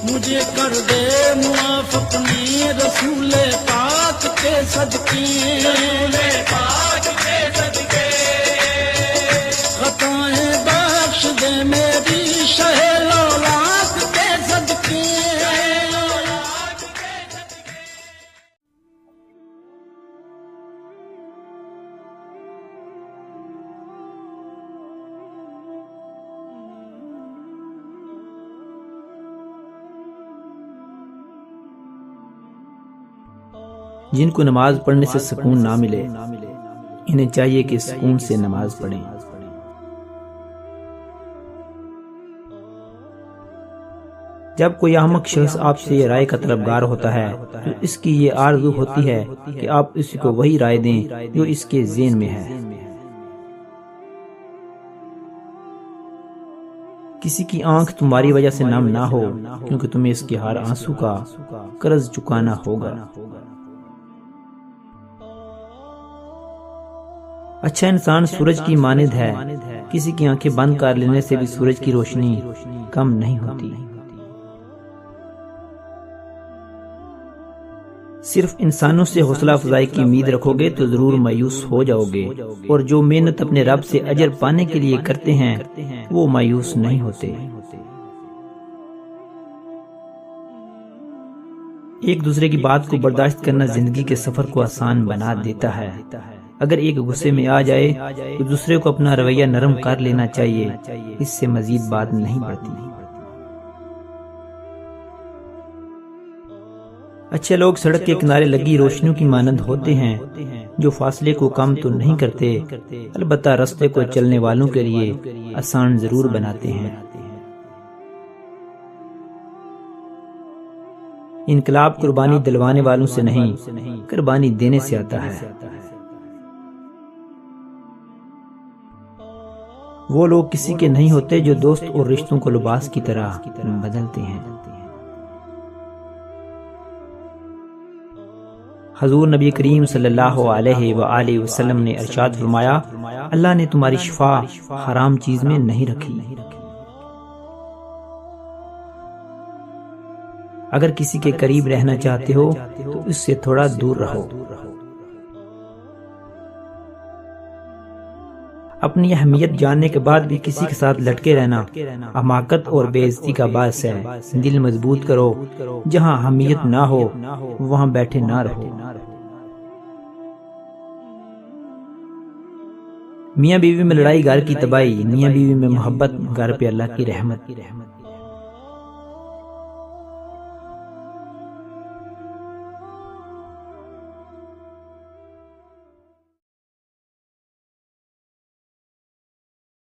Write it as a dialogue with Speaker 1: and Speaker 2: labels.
Speaker 1: मुझे कर दे मुआफ अपने रसूले पाक के सदके, खताएं बख्श दे मेरी शहे लौलाद के सदके।
Speaker 2: जिनको नमाज पढ़ने से सुकून ना मिले, इन्हें चाहिए कि सुकून से नमाज पढ़ें। जब कोई अहमक शख्स आपसे ये राय का तलबगार होता है तो इसकी ये आरज़ू होती है कि आप इसको वही राय दें जो इसके ज़हन में है। किसी की आंख तुम्हारी वजह से नम ना हो, क्योंकि तुम्हें इसके हर आंसू का कर्ज चुकाना होगा। अच्छा इंसान सूरज की मानिंद है, किसी की आंखें बंद कर लेने से भी सूरज की रोशनी कम नहीं होती। सिर्फ इंसानों से हौसला अफजाई की उम्मीद रखोगे तो जरूर मायूस हो जाओगे, और जो मेहनत अपने रब से अजर पाने के लिए करते हैं वो मायूस नहीं होते। एक दूसरे की बात को बर्दाश्त करना जिंदगी के सफर को आसान बना देता है। अगर एक गुस्से में आ जाए तो दूसरे को अपना रवैया नरम कर लेना चाहिए, इससे मजीद बात नहीं बढ़ती। अच्छे लोग सड़क के किनारे लगी रोशनियों की मानंद होते हैं, जो फासले को कम तो नहीं करते, अलबत्ता रास्ते को चलने वालों के लिए आसान जरूर बनाते हैं। इनकलाब कुर्बानी दिलवाने वालों से नहीं, कुर्बानी देने से आता है। वो लोग किसी के नहीं होते जो दोस्त और रिश्तों को लिबास की तरह बदलते हैं। हजूर नबी करीम सल्लल्लाहु अलैहि वसल्लम ने इरशाद फरमाया, अल्लाह ने तुम्हारी शिफा हराम चीज में नहीं रखी। अगर किसी के करीब रहना चाहते हो तो इससे थोड़ा दूर रहो। अपनी अहमियत जानने के बाद भी किसी के साथ लटके रहना हमाकत और बेइज्जती का बायस है। दिल मजबूत करो, जहाँ अहमियत ना हो वहाँ बैठे ना रहो। मियाँ बीवी में लड़ाई घर की तबाही, मियाँ बीवी में मोहब्बत घर पे अल्लाह की रहमत।